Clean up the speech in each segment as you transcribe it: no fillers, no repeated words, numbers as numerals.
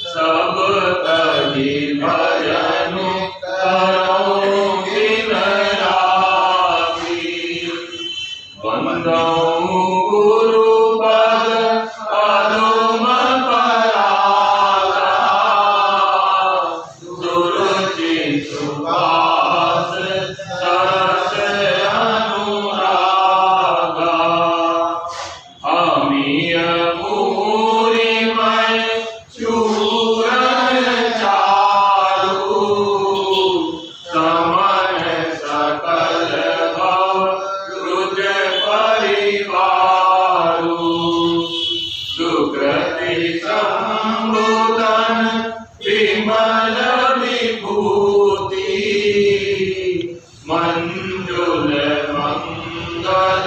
सब कहि भजन करो दिन राति। वंदौ गुरु पद पदुम परागा, दुरुचि सुभाष सरस अनुरागा। अमीय मूरि मैं चूरन चारु, समन सकल भव रुज परिवारु। सुकृति संबुधन विमल विभूति, मंजुल मंगल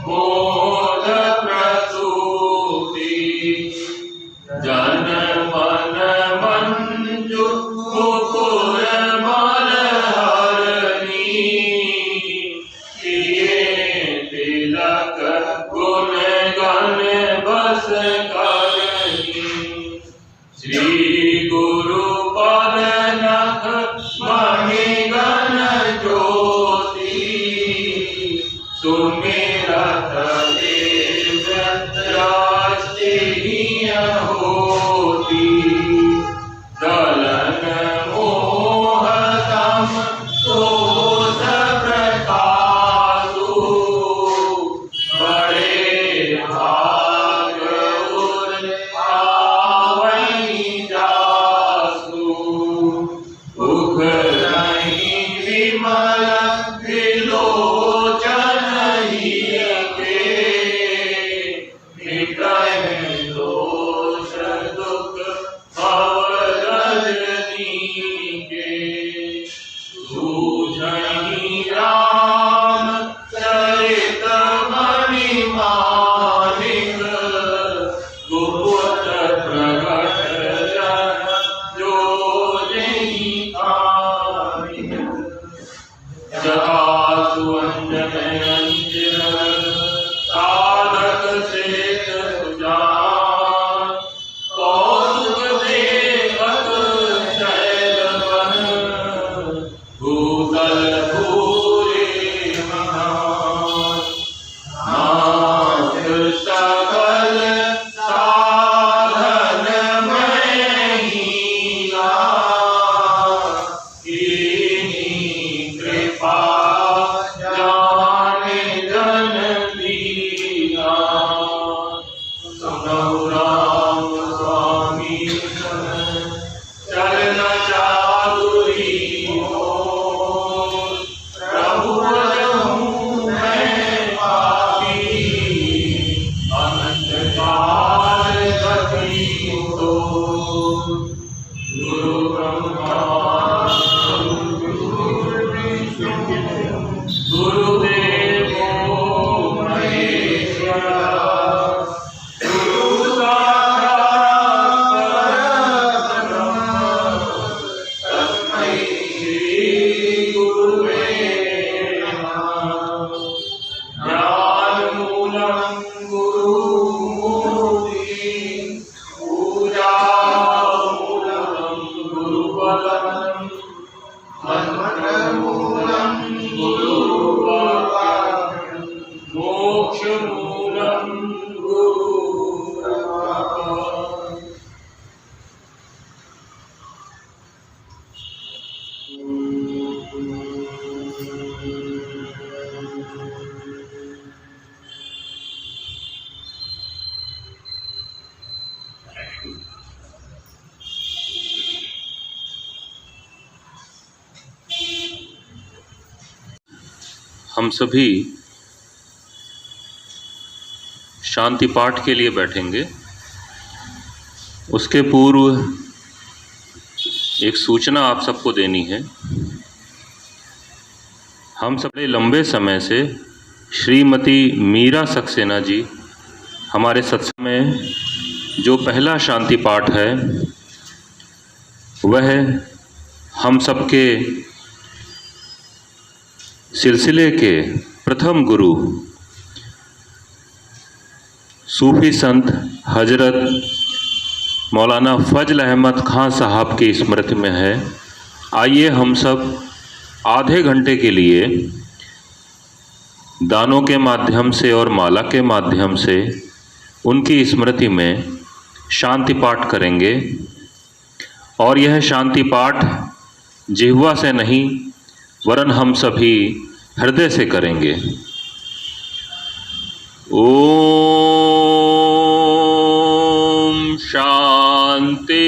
मोद प्रसूति। जन मन मंजु मुकुर मलहरणी, किए तिलक गुण गण बस करनी। श्री गुरु पद नख मणि गण ज्योति, सुमिरत देव राष्ट्रीय होती। दलन मोह तम क्रोध प्रकाशु, बड़े भाग उर आवै जासु। उख नहीं विमल विलोचन हिय के, मिटय दोष दुख भव रजनी के। सूझहि राम चरित मणिमाणिक, गुप्त प्रगट जन जो जहि आनिक। जटा सुअंजन अंजन साधक शेत सुजान, कौतुक देखत शैलवन, भूतल भूरि महान। नाथ सकल साधन मैं हीना, कीन्ही कृपा जाने जन दीना। सुनौ राम स्वामी चरण चातुरी मोर, प्रभु बजहूँ मैं पापी, अनंत काल गति तोर। गुरु ब्रह्मा गुरु विष्णु गुरुदेवो महेश्वरा, गुरु साक्षात् परब्रह्म, तस्मै श्री गुरुवे नमः। ज्ञानमूलं गुरुमूर्ति, पूजामूलं गुरुपदम्, मंत्रमूलं गुरुवाक्यं, मोक्षमूलं गुरुप्रसादम्। हम सभी शांति पाठ के लिए बैठेंगे। उसके पूर्व एक सूचना आप सबको देनी है। हम सब लंबे समय से श्रीमती मीरा सक्सेना जी हमारे सत्संग में जो पहला शांति पाठ है वह हम सबके सिलसिले के प्रथम गुरु सूफी संत हजरत मौलाना फजल अहमद खां साहब की स्मृति में है। आइए हम सब आधे घंटे के लिए दानों के माध्यम से और माला के माध्यम से उनकी स्मृति में शांति पाठ करेंगे। और यह शांति पाठ जिह्वा से नहीं वरन हम सभी हृदय से करेंगे। ओम शांति।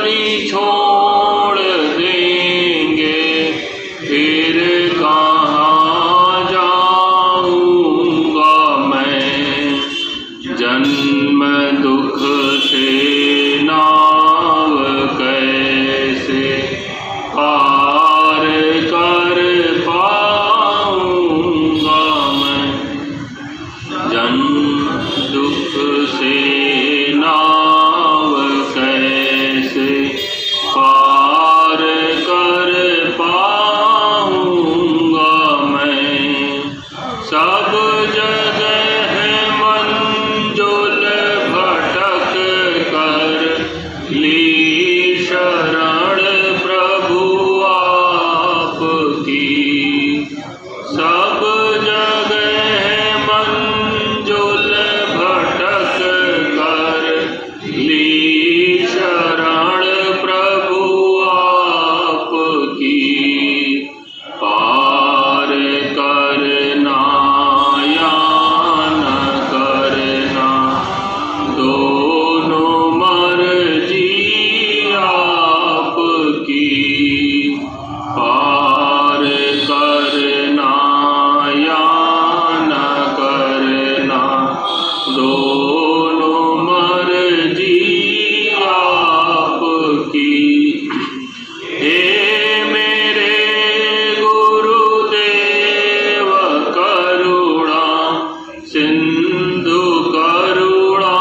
ही छोड़ देंगे, फिर कहाँ जाऊंगा मैं। जन्म दुख से नाव कैसे पार कर पाऊंगा मैं। जन्म दुख से नाव कैसे पार कर पाऊंगा मैं। सब जगह मंजुल भटक कर ली शरण प्रभु आपकी। सब जगह मंजुल भटक कर ली शरण प्रभु आपकी। पार करना या न करना दोनों मर्जी आपकी। पार करना या न करना दोनों मर्जी आपकी। हे मेरे गुरुदेव करुणा सिंधु करुणा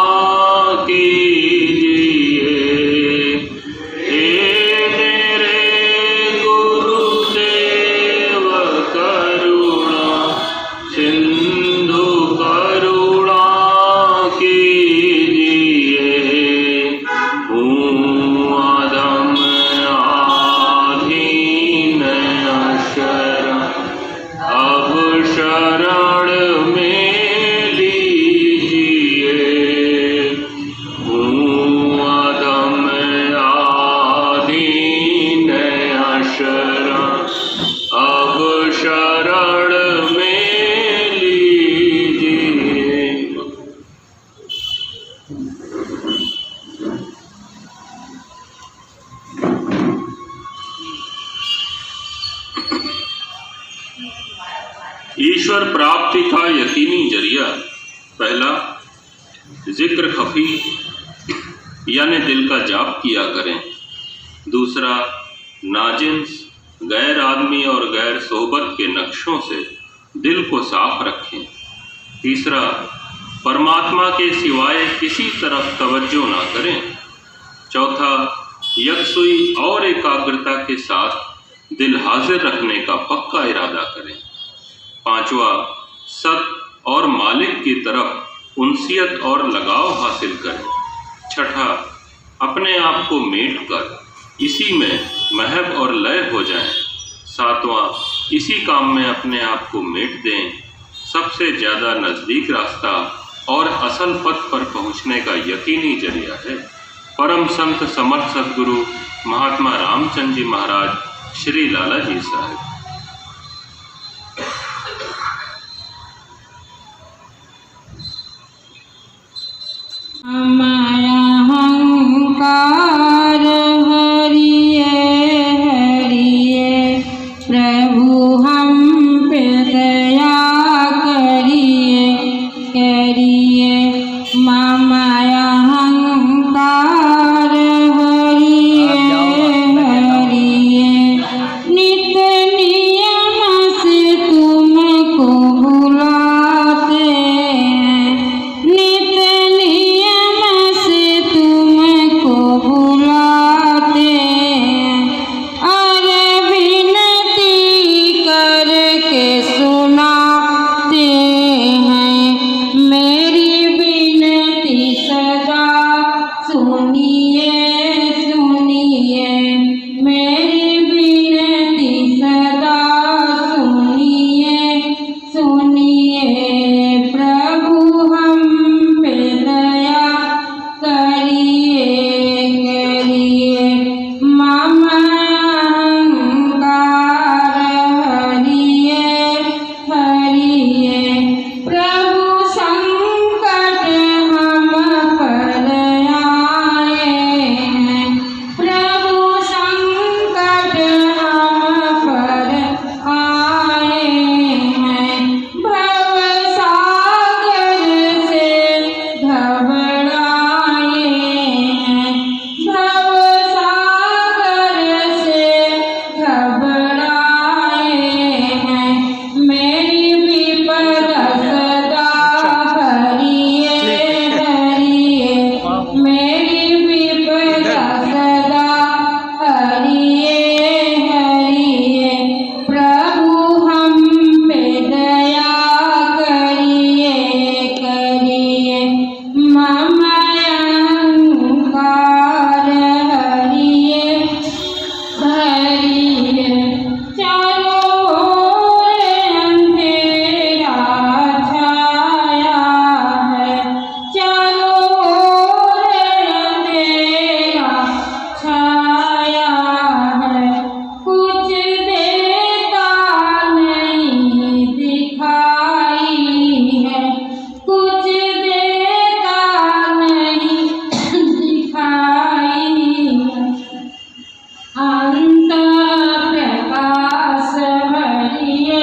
कीजिए। हे मेरे गुरुदेव करुणा सिंधु करुणा कीजिए। हूँ अधम आधीन अशरण, अब शरण में लीजिए। हूँ अधम आधीन अशरण, अब शरण में लीजिए। ईश्वर प्राप्ति का यकीनी जरिया। पहला, जिक्र खफी यानी दिल का जाप किया करें। दूसरा, नाजिन्स गैर आदमी और गैर सोहबत के नक्शों से दिल को साफ रखें। तीसरा, परमात्मा के सिवाय किसी तरफ तवज्जो ना करें। चौथा, यकसुई और एकाग्रता के साथ दिल हाजिर रखने का पक्का इरादा करें। पांचवा, सत और मालिक की तरफ उनसियत और लगाव हासिल करें। छठा, अपने आप को मेट कर इसी में महब और लय हो जाएं। सातवां, इसी काम में अपने आप को मेट दें। सबसे ज़्यादा नज़दीक रास्ता और असल पथ पर पहुंचने का यकीनी जरिया है। परम संत समर्थ सदगुरु महात्मा रामचंद्र जी महाराज श्री लाला जी साहब। हमारा अहंकार हरिये हरिये, प्रभु हम पे दया करिए करिए। मामाया अहंकार हरिये हरिये, नित नियम से तुमको बुलाते हैं। नित नियम अंत प्रकाश भरिए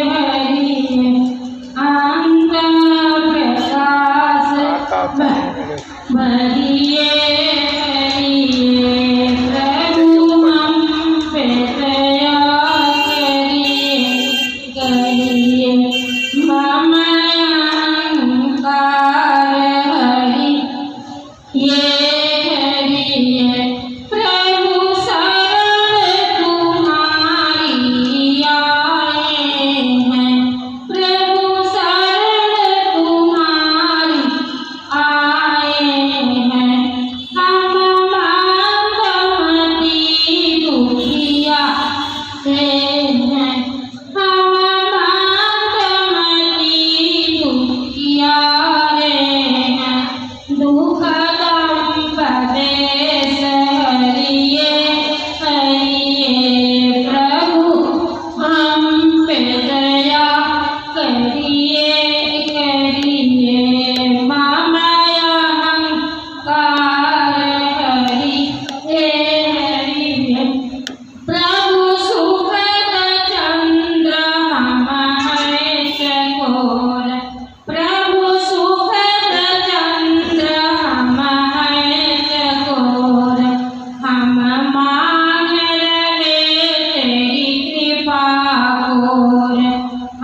भरिए अंत प्रकाश भरिए भरिए प्रभु हम पे दया करिए करिए मम अहंकार हरि ये हरिये प्रभु शरण तुम्हारी आए हैं प्रभु शरण तुम्हारी आए हैं हम मांगमती दुखिया से हैं हम मांगमती दुखिया रे हैं दुख प्रदेश हरिये हरिये प्रभु हम पे दया करिए करिए मम अहंकार हरिये हरिये प्रभु सुखद चंद्र हम है चकोर प्रभु सुखद चंद्र हम है चकोर हम मांग रहे तेरी कृपा कोर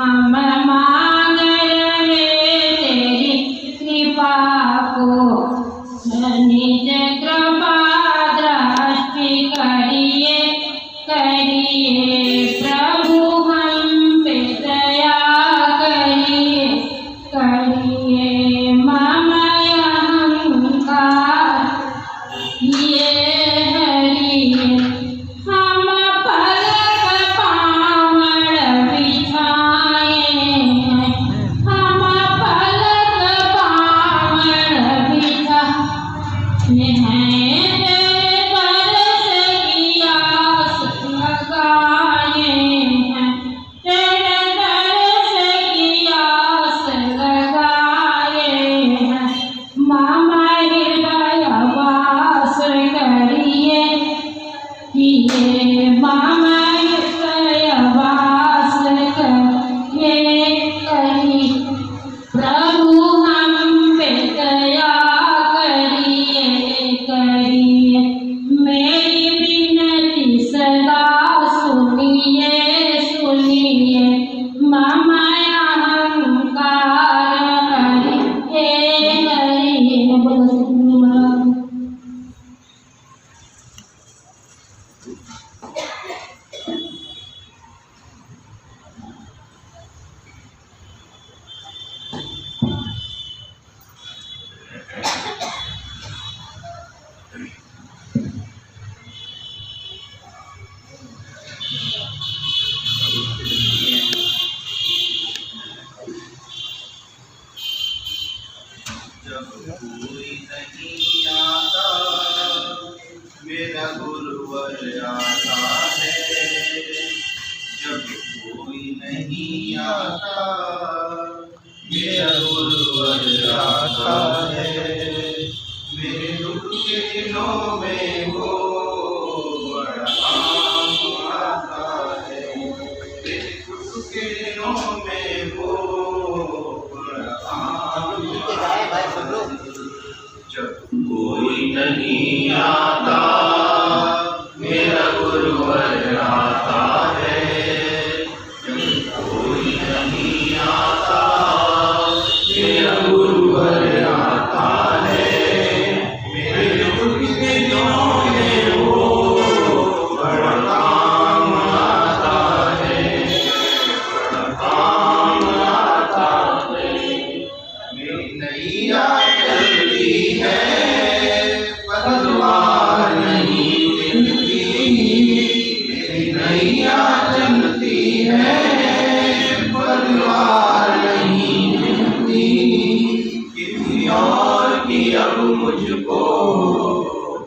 हम मांग रहे तेरी कृपा को निज कृपा दृष्टि करिए करिए प्रभु हम पे दया करिए करिए मम अहंकार ये हरिये हम पलक पावड़ बिछाए हैं हम पलक पावड़ बिछाए हैं तेरे बरस की आस लगाए हैं तेरे बरस की आस लगाए हैं मामा हृदय वास करिए ये मामा हृदय वास करिए करिए प्रभु हम पे दया करिए करिए मेरी विनती सदा सुनिए सुनिए मम अहंकार हरिये हरिये बोलो सतगुरु महाराज। जब कोई नहीं आता मेरा गुरुवर आता है जब कोई नहीं आता मेरा गुरुवर आता है मेरे दुख के दिनों में वो बड़ा काम आता है मेरे दुख के दिनों में वो बड़ा काम जब कोई नहीं आता मेरा गुरुवर आता है जब कोई नहीं आता मेरा गुरुवर आता है मेरे दुख के दिनों में वो बड़ा काम आता है बड़ा काम आता है मेरी नैया चलती है पतवार नहीं दिखती मेरी नैया चलती है पतवार नहीं दिखती किसी और की अब मुझको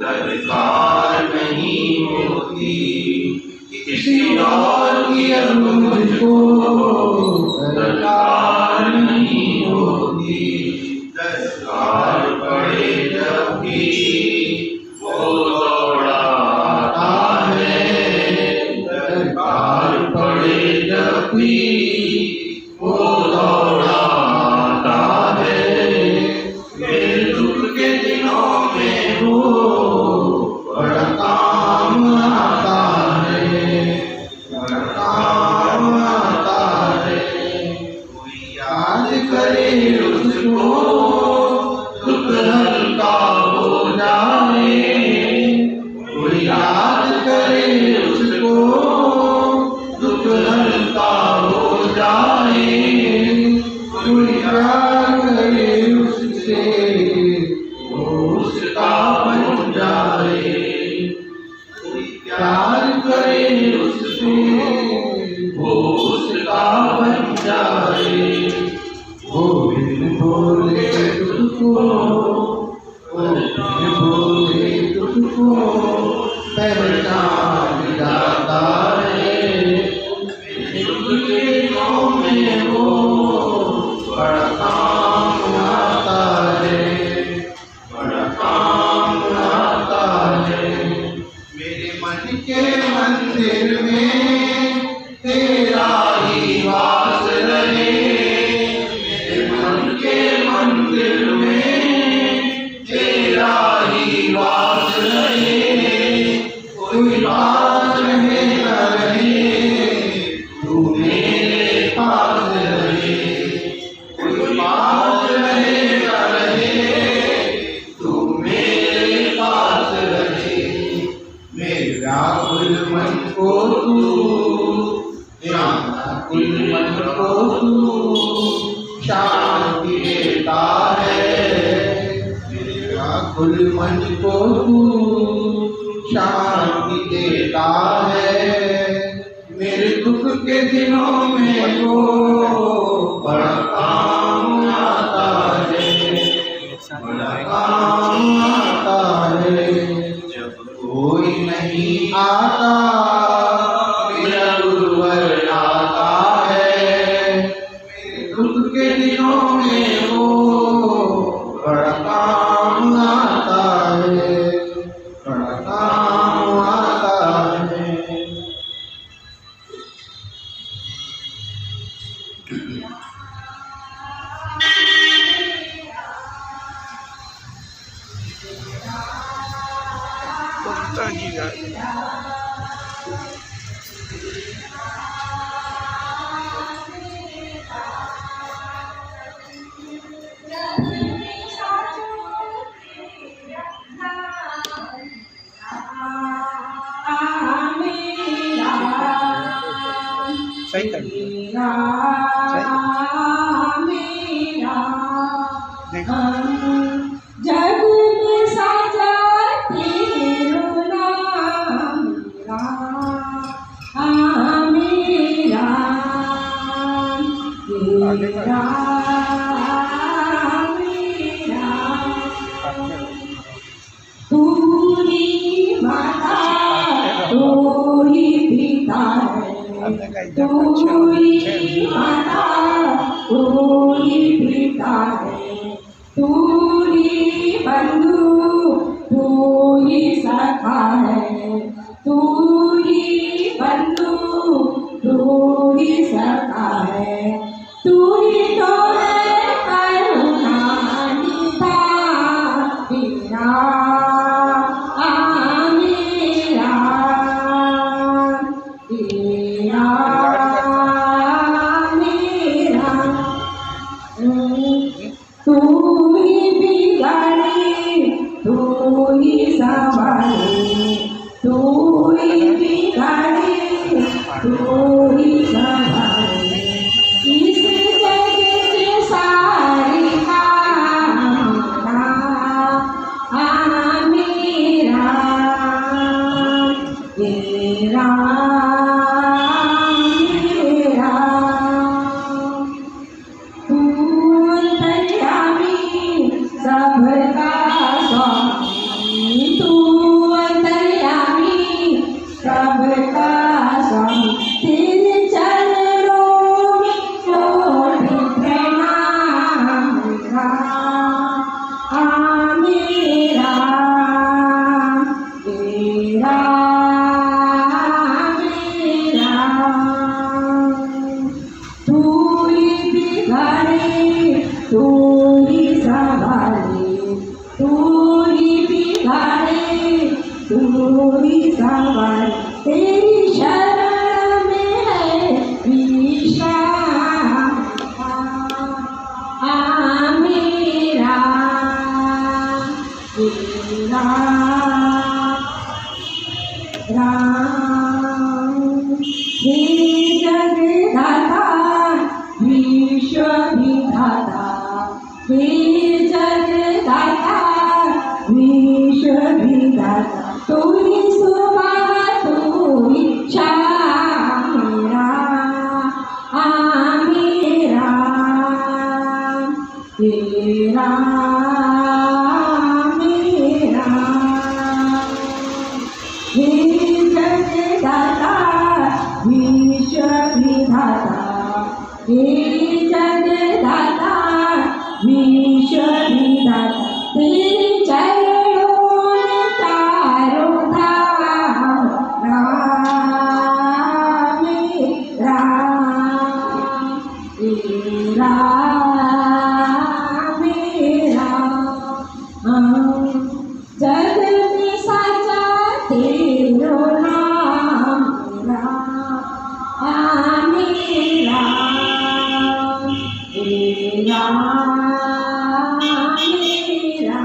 दरकार नहीं होती किसी और की अब मुझको दरकार नहीं होती दरकार पड़े जब भी वो दौड़ा आता प्रति वो दौड़ाता है, मेरे दुख के दिनों में वो बड़ा काम आता है, बड़ा काम आता है। कोई याद करे उसको दुख हल्का हो जाए, कोई याद करे उसको दुख हल्का हो जाए, कोई प्यार करे उससे वो उसका बन जाए, कोई प्यार करे उससे वो उसका बन जाए। वो बिन बोले तुझको, वो बिन बोले तुझको पहचान जाता है, दुख के दिनों में वो बड़ा काम आता है, बड़ा काम आता है। मेरे मन के मंदिर में तेरा ही वास रहे, मेरे मन के मंदिर में तेरा ही वास रहे, कोई बात रहे न रहे तू मेरे पास रहे, कोई बात रहे न रहे तू मेरे पास रहे। मेरे व्याकुल मन को तू, व्याकुल मन को तू शांति देता है, मेरे व्याकुल मन को तू शांति देता है, मेरे दुख के दिनों में वो बड़ा काम आता है, बड़ा काम आता है। जब कोई नहीं आता मेरा गुरुवर आता है, मेरे दुख के दिनों में वो बड़ा काम आता है, बड़ा काम आता है। सही कर जग में साजा तेरो नाम मेरा, मेरा मेरा तू ही माता तू ही पिता है, तू ही माता तू ही पिता है, तू ही बंधु तू ही सखा है, तू ही बंधु तू ही सखा है, तू ही तो है करुणा निधान तेरा मेरा, तेरा मेरा तू ही बिगाड़ी तू ही संभाले, तू ही बिगाड़ी तू ही संभाले, इस जग के सारी कामना मेरा, तेरा मेरा तू अंतर्यामी सबका स्वामी, तू अंतर्यामी सबका स्वामी, तेरे चरणों में कोटि प्रणाम मेरा, तेरा राम। हे जगदाता विश्व विधाता, हे जगदाता विश्व विधाता, तू ही सुबह तू ही शाम मेरा मेरा तेरा मेरा। हे जगदाता विश्व विधाता, हे जगदाता विश्व विधाता, तेरे चरणों में चारों धाम राम राम तेरा मेरा। जग में साचा तेरो नाम राम मेरा तेरा मेरा।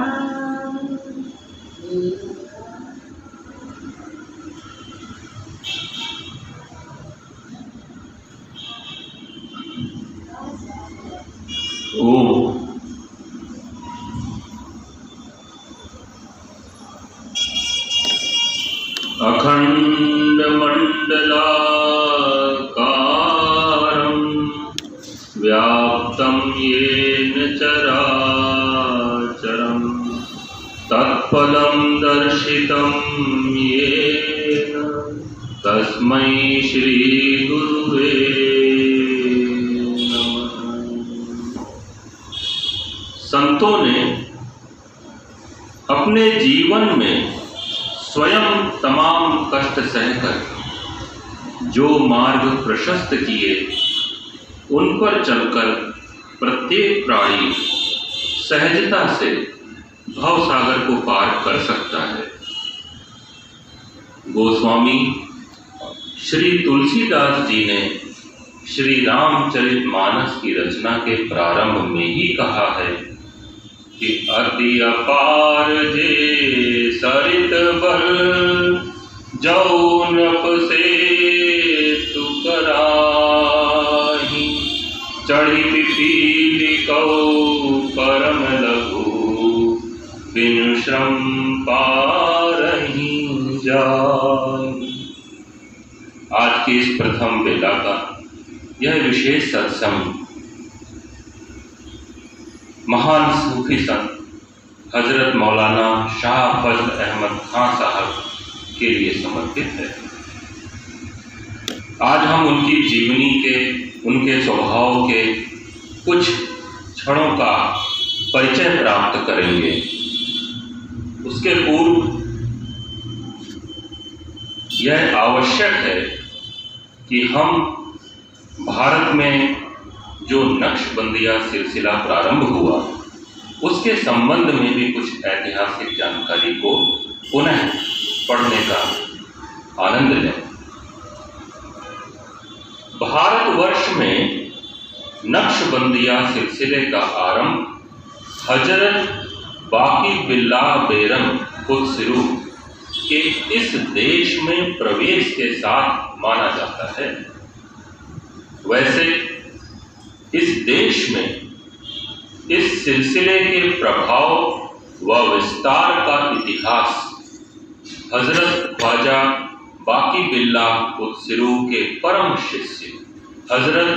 ओम। अखण्डमण्डलाकारं व्याप्तं येन चराचरं तत्पदं दर्शितं येन तस्मै श्रीगुरुवे नमः। संतों ने अपने जीवन में स्वयं तमाम कष्ट सहकर जो मार्ग प्रशस्त किए, उन पर चलकर प्रत्येक प्राणी सहजता से भवसागर को पार कर सकता है। गोस्वामी श्री तुलसीदास जी ने श्री रामचरितमानस की रचना के प्रारंभ में ही कहा है कि अति अपार जे सरित बल, जौ नृप से तु कराहि, चढ़ी पीली कौ परम लघु, बिनु श्रम पारहि जाहि। आज की इस प्रथम बेला का यह विशेष सत्संग महान सूफी संत हजरत मौलाना शाह फजल अहमद खां साहब के लिए समर्पित है। आज हम उनकी जीवनी के, उनके स्वभाव के कुछ क्षणों का परिचय प्राप्त करेंगे। उसके पूर्व यह आवश्यक है कि हम भारत में जो नक्शबंदिया सिलसिला प्रारंभ हुआ, उसके संबंध में भी कुछ ऐतिहासिक जानकारी को पुनः पढ़ने का आनंद लें। भारतवर्ष में नक्शबंदिया सिलसिले का आरंभ हजरत बाकी बिल्लाह बेरम खुदसिरू के इस देश में प्रवेश के साथ माना जाता है। वैसे इस देश में इस सिलसिले के प्रभाव व विस्तार का इतिहास हजरत ख्वाजा बाकी बिल्लाह खुदसिरू के परम शिष्य हजरत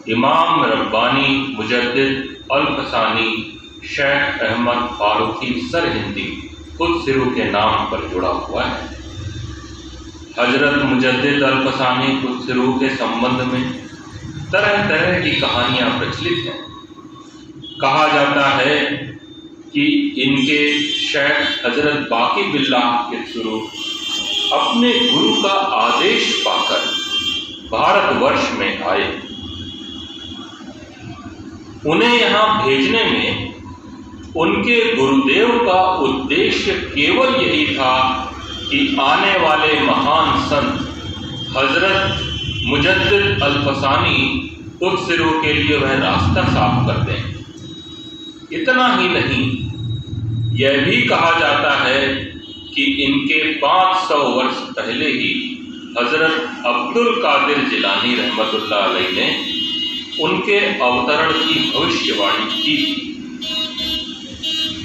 इमाम रब्बानी मुजद्दिद अल-फसानी शेख अहमद फारूकी सरहिंदी खुदसिरू के नाम पर जुड़ा हुआ है। हजरत मुजद्दिद अल-फसानी खुदसिरू के संबंध में तरह तरह की कहानियां प्रचलित हैं। कहा जाता है कि इनके शेख हजरत बाकी बिल्लाह खुदसिरू अपने गुरु का आदेश पाकर भारतवर्ष में आए। उन्हें यहाँ भेजने में उनके गुरुदेव का उद्देश्य केवल यही था कि आने वाले महान संत हजरत मुजद्दिद अल-फसानी खुदसिरू के लिए वह रास्ता साफ कर दें। इतना ही नहीं, यह भी कहा जाता है कि कि इनके 500 वर्ष पहले ही हजरत अब्दुल कादिर जिलानी रहमतुल्लाह अलैह ने उनके अवतरण की भविष्यवाणी की।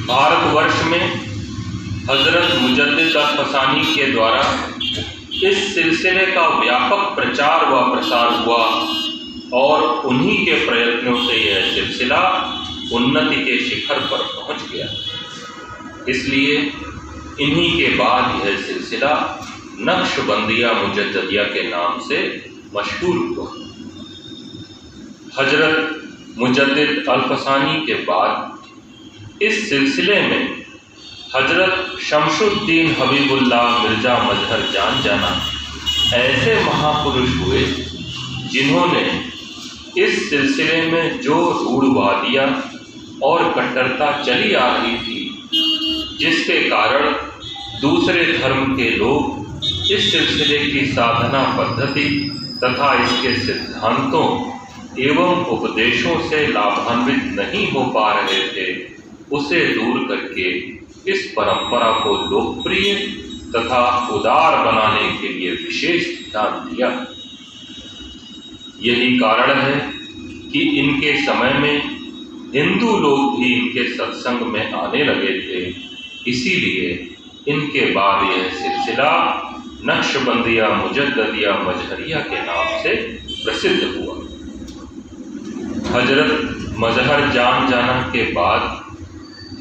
भारतवर्ष में हजरत मुजद्दिद अल-फसानी के द्वारा इस सिलसिले का व्यापक प्रचार व प्रसार हुआ और उन्हीं के प्रयत्नों से यह सिलसिला उन्नति के शिखर पर पहुंच गया। इसलिए इन्हीं के बाद यह सिलसिला नक्शबंदिया मुजद्दिदिया के नाम से मशहूर हुआ। हजरत मुजद्दिद अल-फसानी के बाद इस सिलसिले में हजरत शमशुद्दीन हबीबुल्लाह मिर्जा मजहर जान जाना ऐसे महापुरुष हुए जिन्होंने इस सिलसिले में जो रूढ़वादियाँ और कट्टरता चली आ रही थी, जिसके कारण दूसरे धर्म के लोग इस सिलसिले की साधना पद्धति तथा इसके सिद्धांतों एवं उपदेशों से लाभान्वित नहीं हो पा रहे थे, उसे दूर करके इस परंपरा को लोकप्रिय तथा उदार बनाने के लिए विशेष ध्यान दिया। यही कारण है कि इनके समय में हिंदू लोग भी इनके सत्संग में आने लगे थे। इसीलिए इनके बाद यह सिलसिला नक्शबंदिया मुजद्दिदिया मजहरिया के नाम से प्रसिद्ध हुआ। हजरत मजहर जान जाना के बाद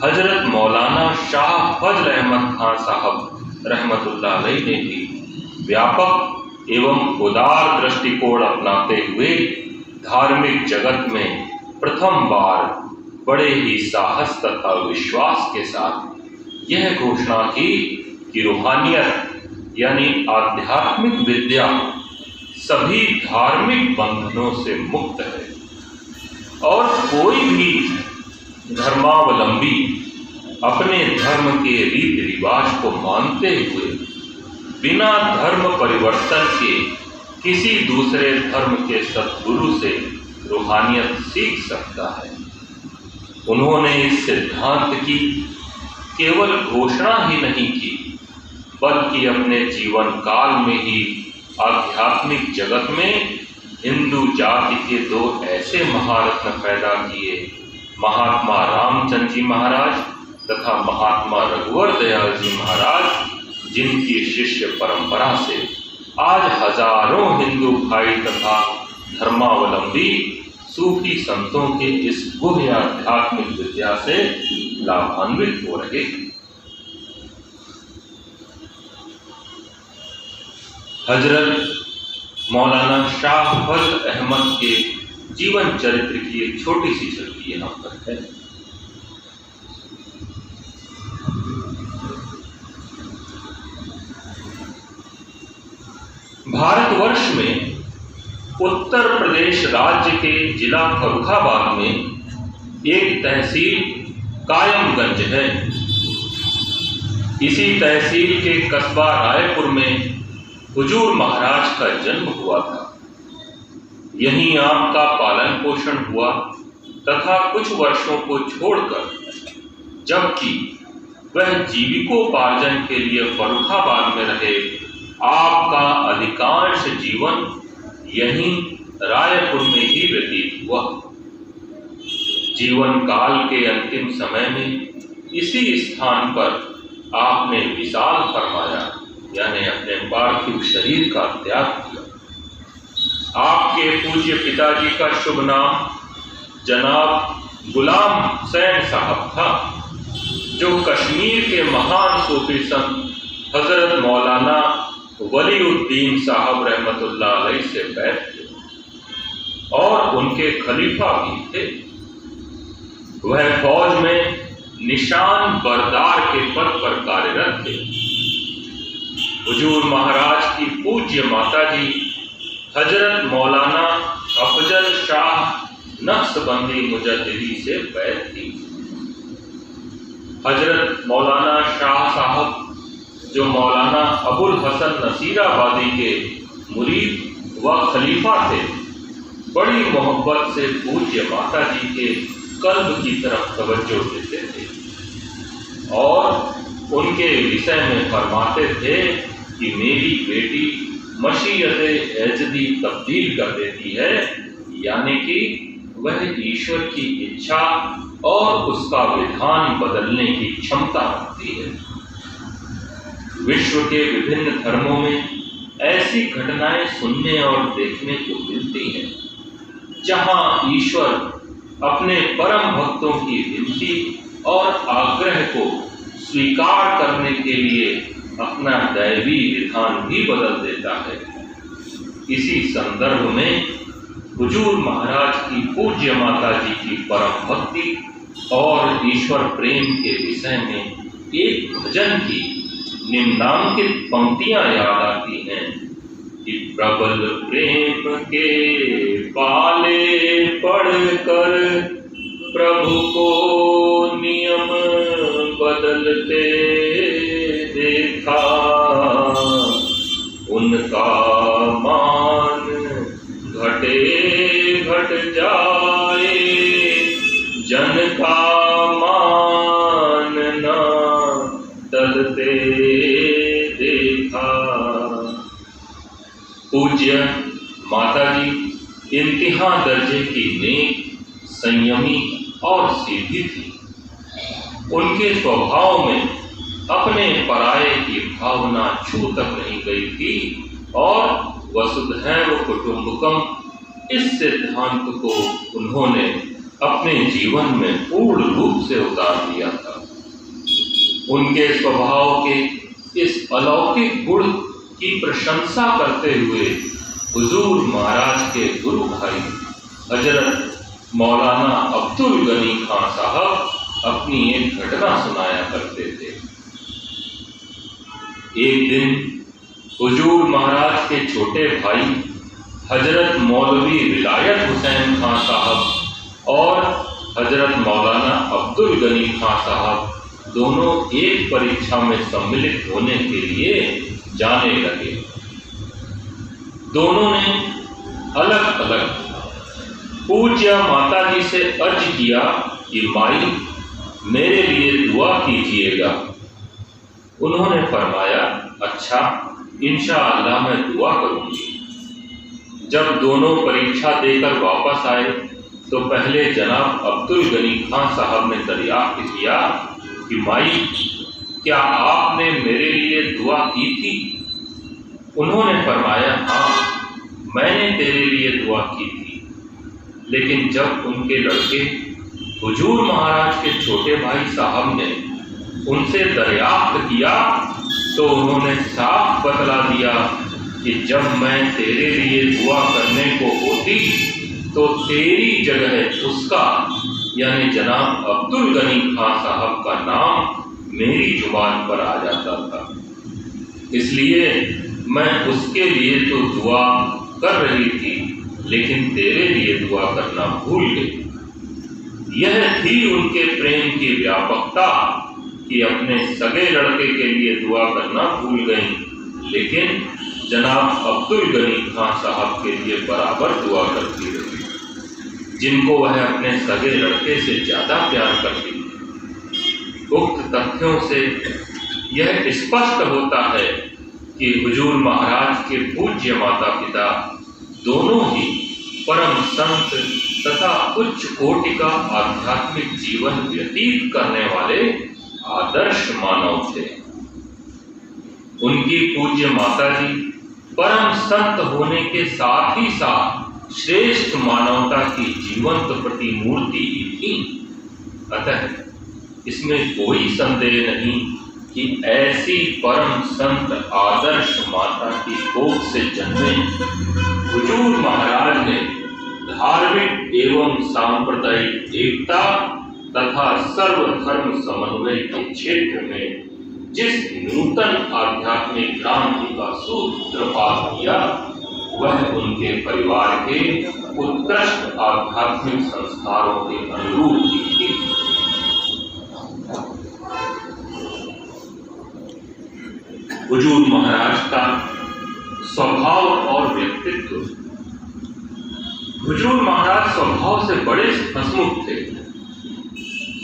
हजरत मौलाना शाह फजल अहमद खान साहब रहमतुल्लाह अलैह ने भी व्यापक एवं उदार दृष्टिकोण अपनाते हुए धार्मिक जगत में प्रथम बार बड़े ही साहस तथा विश्वास के साथ यह घोषणा की कि रूहानियत यानी आध्यात्मिक विद्या सभी धार्मिक बंधनों से मुक्त है और कोई भी धर्मावलंबी अपने धर्म के रीति रिवाज को मानते हुए बिना धर्म परिवर्तन के किसी दूसरे धर्म के सद्गुरु से रूहानियत सीख सकता है। उन्होंने इस सिद्धांत की केवल घोषणा ही नहीं की, बल्कि अपने जीवन काल में ही आध्यात्मिक जगत में हिंदू जाति के दो ऐसे महारत्न पैदा किए, महात्मा रामचंद्र जी महाराज तथा महात्मा रघुवर दयाल जी महाराज, जिनकी शिष्य परंपरा से आज हजारों हिंदू भाई तथा धर्मावलंबी सूफी संतों के इस गुह्य आध्यात्मिक विद्या से लाभान्वित हो रहे हैं। हजरत मौलाना शाह फजल अहमद के जीवन चरित्र की एक छोटी सी झलकी यहाँ पर है। भारतवर्ष में उत्तर प्रदेश राज्य के जिला फर्रुखाबाद में एक तहसील कायमगंज है। इसी तहसील के कस्बा रायपुर में हुजूर महाराज का जन्म हुआ था। यहीं आपका पालन पोषण हुआ तथा कुछ वर्षों को छोड़कर जबकि वह जीविकोपार्जन के लिए फर्रुखाबाद में रहे, आपका अधिकांश जीवन यहीं रायपुर में ही व्यतीत हुआ। जीवन काल के अंतिम समय में इसी स्थान पर आपने विसाल फरमाया, यानी अपने पार्थिव शरीर का त्याग किया। आपके पूज्य पिताजी का शुभ नाम जनाब गुलाम हुसैन साहब था, जो कश्मीर के महान सूफी संत हजरत मौलाना वलीउद्दीन साहब रहमतुल्लाह अलैह से बैठ थे और उनके खलीफा भी थे। वह फौज में निशान बरदार के पद पर कार्यरत थे। हुजूर महाराज की पूज्य माताजी हजरत मौलाना अफजल शाह नक्शबंदी मुजद्दिदी से बैठ थी। हजरत मौलाना शाह साहब, जो मौलाना अबुल हसन नसीराबादी के मुरीद व खलीफा थे, बड़ी मोहब्बत से पूज्य माताजी के कल्ब की तरफ तवज्जो देते थे और उनके विषय में फरमाते थे कि मेरी बेटी मशीयते एजदी तब्दील कर देती है, यानी कि वह ईश्वर की इच्छा और उसका विधान बदलने की क्षमता रखती है। विश्व के विभिन्न धर्मों में ऐसी घटनाएं सुनने और देखने को मिलती हैं, जहां ईश्वर अपने परम भक्तों की विनती और आग्रह को स्वीकार करने के लिए अपना दैवी विधान भी बदल देता है। इसी संदर्भ में हुजूर महाराज की पूज्य माता जी की परम भक्ति और ईश्वर प्रेम के विषय में एक भजन की निम्नांकित पंक्तियां याद आती हैं कि प्रबल प्रेम के पाले पढ़कर प्रभु को नियम बदलते देखा, उनका मान घटे घट जाए, जन का मान न टलते देखा। पूज्य माता जी इंतहा दर्जे की नेक, संयमी और सीधी थी। उनके स्वभाव में अपने पराये की भावना छू तक नहीं गई थी और वसुधैव कुटुंबकम इस सिद्धांत को उन्होंने अपने जीवन में पूर्ण रूप से उतार दिया था। उनके स्वभाव के इस अलौकिक गुण की प्रशंसा करते हुए हुजूर महाराज के गुरु भाई हजरत मौलाना अब्दुल गनी खान साहब अपनी एक घटना सुनाया करते थे। एक दिन हुजूर महाराज के छोटे भाई हजरत मौलवी विलायत हुसैन खान साहब और हजरत मौलाना अब्दुल गनी खान साहब दोनों एक परीक्षा में सम्मिलित होने के लिए जाने लगे। दोनों ने अलग अलग पूज्य माता जी से अर्ज किया कि माई मेरे लिए दुआ कीजिएगा। उन्होंने फरमाया, अच्छा इंशाअल्लाह मैं दुआ करूंगी। जब दोनों परीक्षा देकर वापस आए तो पहले जनाब अब्दुल गनी खान साहब ने दरियाफ्त किया कि माई क्या आपने मेरे लिए दुआ की थी? उन्होंने फरमाया, हाँ मैंने तेरे लिए दुआ की थी। लेकिन जब उनके लड़के हुजूर महाराज के छोटे भाई साहब ने उनसे दरियाफ्त किया तो उन्होंने साफ बतला दिया कि जब मैं तेरे लिए दुआ करने को होती तो तेरी जगह उसका यानी जनाब अब्दुल गनी खान साहब का नाम मेरी जुबान पर आ जाता था। इसलिए मैं उसके लिए तो दुआ कर रही थी लेकिन तेरे लिए दुआ करना भूल गई। यह थी उनके प्रेम की व्यापकता कि अपने सगे लड़के के लिए दुआ करना भूल गई, लेकिन जनाब अब्दुल गनी खान साहब के लिए बराबर दुआ करती रही, जिनको वह अपने सगे लड़के से ज़्यादा प्यार करती थी। उक्त तथ्यों से यह स्पष्ट होता है कि हुजूर महाराज के पूज्य माता पिता दोनों ही परम संत तथा उच्च कोटि का आध्यात्मिक जीवन व्यतीत करने वाले आदर्श मानव थे। उनकी पूज्य माता जी परम संत होने के साथ ही साथ श्रेष्ठ मानवता की जीवंत प्रतिमूर्ति ही थी। अतः इसमें कोई संदेह नहीं कि ऐसी परम संत आदर्श माता की कोख से जन्मे हुजूर महाराज ने धार्मिक एवं सांप्रदायिक एकता तथा सर्वधर्म समन्वय के क्षेत्र में जिस नूतन आध्यात्मिक क्रांति का सूत्रपात किया वह उनके परिवार के उत्कृष्ट आध्यात्मिक संस्कारों के अनुरूप थी। हुजूर महाराज का स्वभाव और व्यक्तित्व। हुजूर महाराज स्वभाव से बड़े हंसमुख थे।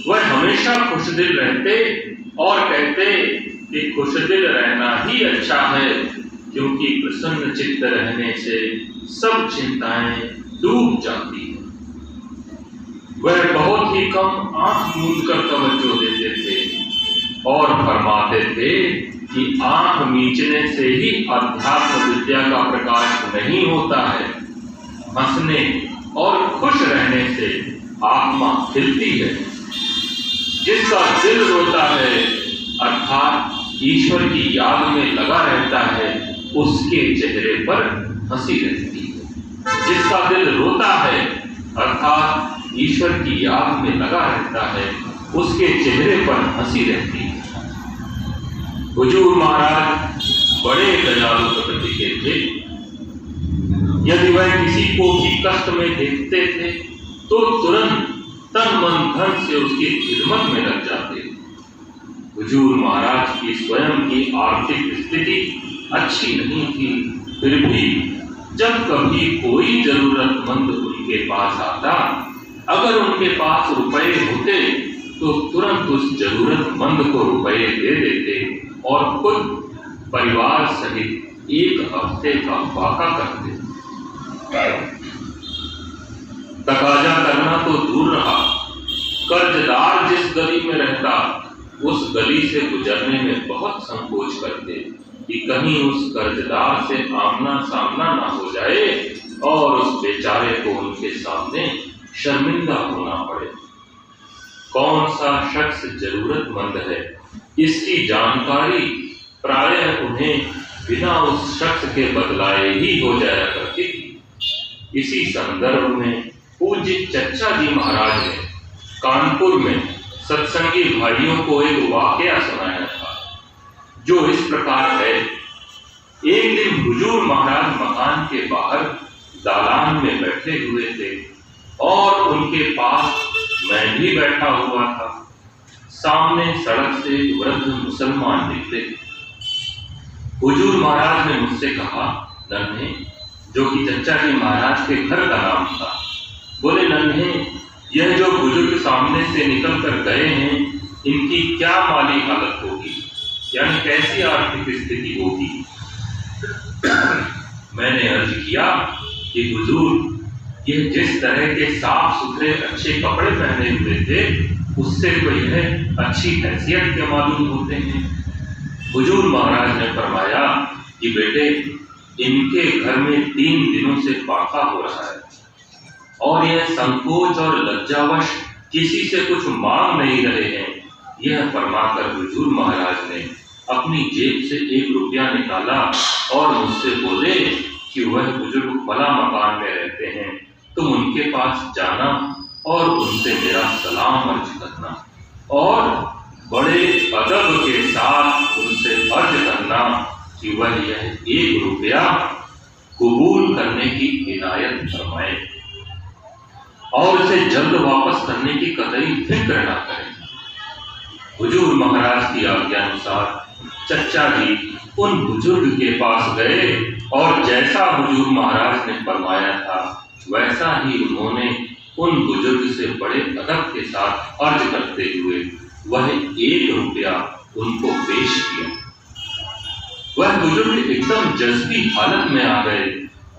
वह हमेशा खुशदिल रहते और कहते कि खुशदिल रहना ही अच्छा है, क्योंकि प्रसन्न चित्त रहने से सब चिंताएं डूब जाती हैं। वह बहुत ही कम आंख मूंद कर तवज्जो देते थे और फरमाते थे कि आंख मीचने से ही अध्यात्म विद्या का प्रकाश नहीं होता है, हंसने और खुश रहने से आत्मा खिलती है। जिसका दिल रोता है अर्थात ईश्वर की याद में लगा रहता है, उसके चेहरे पर हंसी रहती है। जिसका दिल रोता है अर्थात ईश्वर की याद में लगा रहता है, उसके चेहरे पर हंसी रहती है। हुजूर महाराज बड़े दयालु प्रकृति के थे। यदि वह किसी को भी कष्ट में देखते थे तो तुरंत तन मन धन से उसकी खिदमत में लग जाते। हुजूर महाराज की स्वयं की आर्थिक स्थिति अच्छी नहीं थी, फिर भी जब कभी कोई जरूरतमंद उनके पास आता, अगर उनके पास रुपए होते तो तुरंत उस जरूरतमंद को रुपए दे देते और खुद परिवार सहित एक हफ्ते का फाका करते। तकाजा करना तो दूर रहा, कर्जदार जिस गली में रहता उस गली से गुजरने में बहुत संकोच करते कि कहीं उस कर्जदार से आमना सामना ना हो जाए और उस बेचारे को उनके सामने शर्मिंदा होना पड़े। कौन सा शख्स जरूरतमंद है, इसकी जानकारी प्रायः उन्हें बिना उस शख्स के बतलाए ही हो जाया करती थी। इसी संदर्भ में पूज्य चच्चा जी महाराज ने कानपुर में सत्संगी भाइयों को एक वाकया सुनाया था, जो इस प्रकार है। एक दिन हुजूर महाराज मकान के बाहर दालान में बैठे हुए थे और उनके पास मैं भी बैठा हुआ था। सामने सड़क से वृद्ध मुसलमान निकले। हुजूर महाराज ने मुझसे कहा, नन्हे, जो कि चच्चा जी महाराज के घर का नाम था, बोले, नन्हे, यह जो बुजुर्ग सामने से निकल कर गए हैं, इनकी क्या माली हालत होगी, यानी कैसी आर्थिक स्थिति होगी। मैंने अर्ज किया कि हुजूर, यह जिस तरह के साफ सुथरे अच्छे कपड़े पहने हुए थे, उससे तो यह अच्छी हैसियत के मालूम होते हैं। हुजूर महाराज ने फरमाया कि बेटे, इनके घर में 3 दिनों से फाका हो रहा है और यह संकोच और लज्जावश किसी से कुछ मांग नहीं रहे हैं। यह फरमाकर हुजूर महाराज ने अपनी जेब से 1 रुपया निकाला और मुझसे बोले कि वह बुजुर्ग फला मकान में रहते हैं, तुम उनके पास जाना और उनसे मेरा सलाम अर्ज करना और बड़े अदब के साथ उनसे अर्ज करना कि वह यह 1 रुपया कबूल करने की इनायत फरमाए और इसे जल्द वापस करने की कतई फिक्र न करें। हुजूर महाराज की आज्ञानुसार चच्चा जी उन बुजुर्ग के पास गए और जैसा हुजूर महाराज ने फरमाया था वैसा ही उन्होंने उन बुजुर्ग से बड़े अदब के साथ अर्ज करते हुए वह 1 रुपया उनको पेश किया। वह बुजुर्ग एकदम जज्बी हालत में आ गए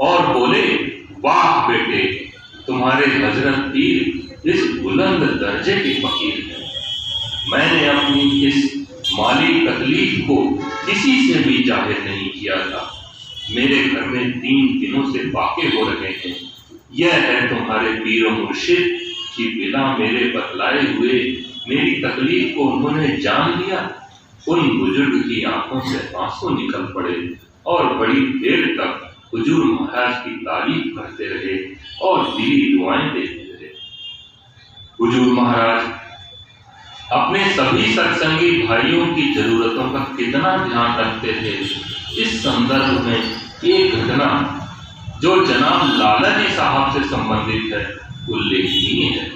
और बोले, वाह बेटे, तुम्हारे हजरत पीर इस बुलंद दर्जे के फकीर हैं। मैंने अपनी इस माली तकलीफ को किसी से भी जाहिर नहीं किया था। मेरे घर में 3 दिनों से वाक़े हो रहे हैं। यह है तुम्हारे पीर मुर्शिद कि बिना मेरे बतलाए हुए मेरी तकलीफ को उन्होंने जान लिया। उन बुजुर्ग की आंखों से आंसू निकल पड़े और बड़ी देर तक हुजूर महाराज की तारीफ करते रहे और दिली दुआएं देते रहे। हुजूर महाराज अपने सभी सत्संगी भाइयों की जरूरतों का कितना ध्यान रखते थे, इस संदर्भ में एक घटना जो जनाब लाला जी साहब से संबंधित है उल्लेखनीय है।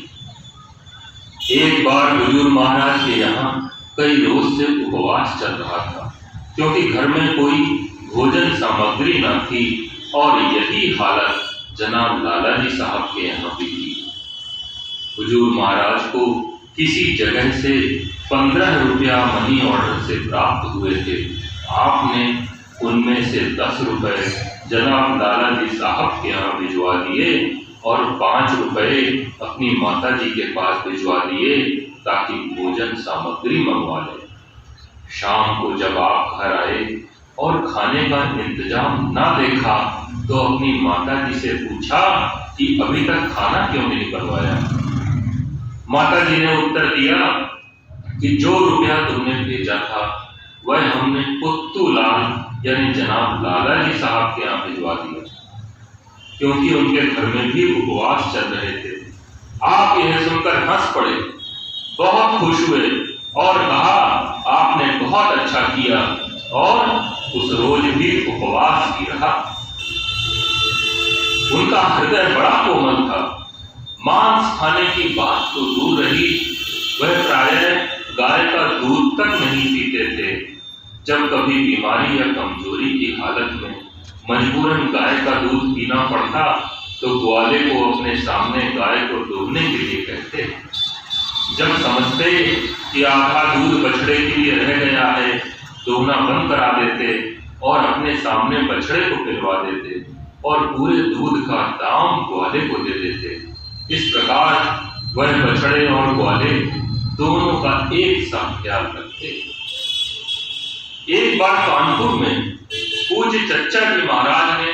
एक बार हुजूर महाराज के यहाँ कई रोज से उपवास चल रहा था, क्योंकि घर में कोई भोजन सामग्री न थी और यही हालत जनाब लाला जी साहब के यहाँ भी थी। हुजूर महाराज को किसी जगह से 15 रुपया मनी ऑर्डर से प्राप्त हुए थे। आपने उनमें से 10 रुपए जनाब लाला जी साहब के यहाँ भिजवा दिए और 5 रुपए अपनी माता जी के पास भिजवा दिए ताकि भोजन सामग्री मंगवा ले। शाम को जब आप घर आए और खाने का इंतजाम ना देखा तो अपनी माता जी से पूछा कि अभी तक खाना क्यों नहीं बनवाया। माता जी ने उत्तर दिया कि जो रुपया तुमने भेजा था वह हमने पुत्तू लाल यानी जनाब लाला जी साहब के यहाँ भिजवा दिया, क्योंकि उनके घर में भी उपवास चल रहे थे। आप यह सुनकर हंस पड़े, बहुत खुश हुए और कहा आपने बहुत अच्छा किया, और उस रोज भी उपवास ही रहा। उनका हृदय बड़ा कोमल था। मांस खाने की बात तो दूर रही, वह प्रायः गाय का दूध तक नहीं पीते थे। जब कभी बीमारी या कमजोरी की हालत में मजबूरन गाय का दूध पीना पड़ता तो ग्वाले को अपने सामने गाय को डूबने के लिए कहते। जब समझते कि आधा दूध बछड़े के लिए रह गया है, दोगुना बंद करा देते और अपने सामने बछड़े को पिलवा देते और पूरे दूध का दाम ग्वाले को दे देते। इस प्रकार वह बछड़े और ग्वाले दोनों का एक साथ ख्याल रखते। एक बार कानपुर में पूज्य चच्चा जी महाराज ने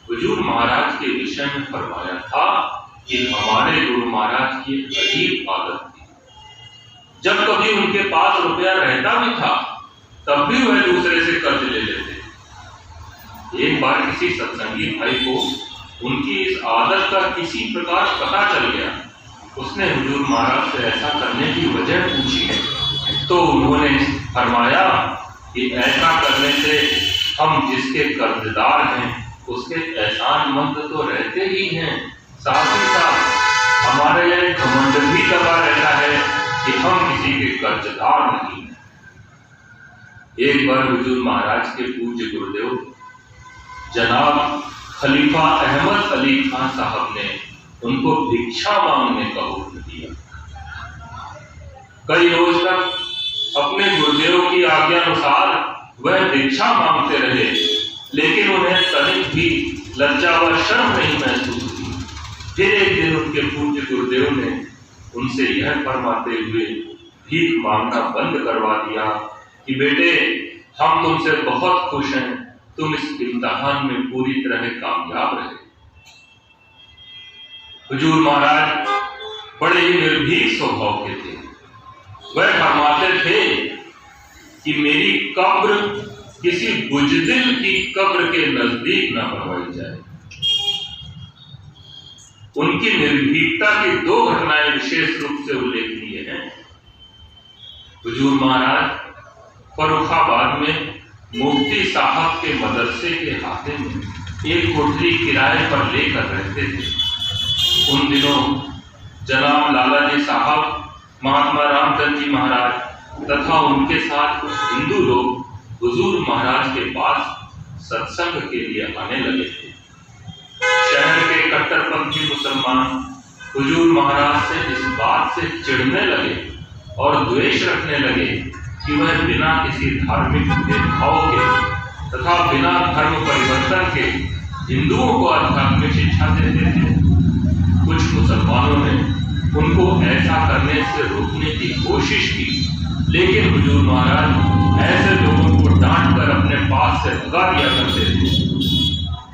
हुजूर महाराज के विषय में फरमाया था कि हमारे गुरु महाराज की अजीब आदत थी। जब कभी उनके पास रुपया रहता भी था तब भी वह दूसरे से कर्ज ले लेते। एक बार किसी सत्संगी भाई को उनकी इस आदत का किसी प्रकार पता चल गया। उसने हुजूर महाराज से ऐसा करने की वजह पूछी तो उन्होंने फरमाया कि ऐसा करने से हम जिसके कर्जदार हैं उसके एहसानमंद तो रहते ही हैं, साथ ही साथ हमारे लिए घमंड भी दबा रहता है कि हम किसी के कर्जदार नहीं हैं। एक बार हुजूर महाराज के पूज्य गुरुदेव जनाब खलीफा अहमद अली खान साहब ने उनको भिक्षा मांगने का हुक्म दिया। कई रोज तक अपने गुरुदेव की आज्ञानुसार वह भिक्षा मांगते रहे, लेकिन उन्हें तनिक भी लज्जा व शर्म नहीं महसूस हुई। फिर एक दिन उनके पूज्य गुरुदेव ने उनसे यह फरमाते हुए भीख मांगना बंद करवा दिया कि बेटे, हम तुमसे बहुत खुश हैं, तुम इस इम्तिहान में पूरी तरह कामयाब रहे। हुजूर महाराज बड़े ही निर्भीक स्वभाव के थे। वह फरमाते थे कि मेरी कब्र किसी बुजदिल की कब्र के नजदीक न बनवाई जाए। उनकी निर्भीकता की 2 घटनाएं विशेष रूप से उल्लेखनीय हैं। हुजूर महाराज फर्रुखाबाद में मुफ्ती साहब के मदरसे के हाथे में एक कोठरी किराए पर लेकर रहते थे। उन दिनों जनाब लाला जी साहब, महात्मा रामचंद्र जी महाराज तथा उनके साथ कुछ हिंदू लोग हुजूर महाराज के पास सत्संग के लिए आने लगे थे। शहर के कट्टरपंथी मुसलमान हुजूर महाराज से इस बात से चिढ़ने लगे और द्वेष रखने लगे कि वह बिना किसी धार्मिक भेदभाव के तथा बिना धर्म परिवर्तन के हिंदुओं को आध्यात्मिक शिक्षा देते थे। कुछ मुसलमानों ने उनको ऐसा करने से रोकने की कोशिश की, लेकिन हुजूर महाराज ऐसे लोगों को डांट कर अपने पास से भगा दिया करते थे।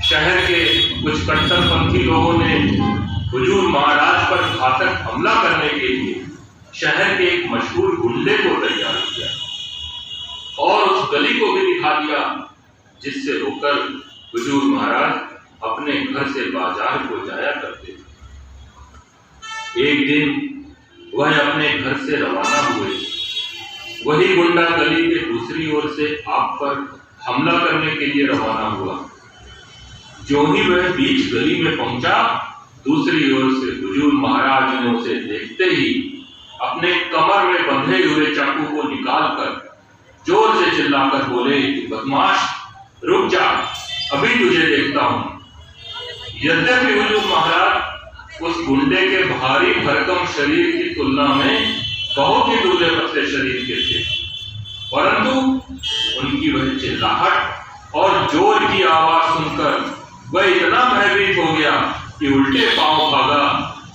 शहर के कुछ कट्टरपंथी लोगों ने हुजूर महाराज पर घातक हमला करने के लिए शहर के एक मशहूर गुंडे को तैयार किया और उस गली को भी दिखा दिया जिससे होकर हुजूर महाराज अपने घर से बाजार को जाया करते थे। एक दिन वह अपने घर से रवाना हुए। वही गुंडा गली के दूसरी ओर से आप पर हमला करने के लिए रवाना हुआ। जो ही वह बीच गली में पहुंचा, दूसरी ओर से हुजूर महाराज ने उसे देखते ही अपने कमर में बंधे हुए चाकू को निकालकर जोर से चिल्लाकर बोले कि बदमाश, रुक जा, अभी तुझे देखता हूं। यद्यपि हुजूर महाराज उस गुंडे के भारी भरकम शरीर की तुलना में बहुत ही दुबले पतले शरीर के थे, परंतु उनकी वह चिल्लाहट और जोर की आवाज सुनकर वह इतना भयभीत हो गया कि उल्टे पांव भागा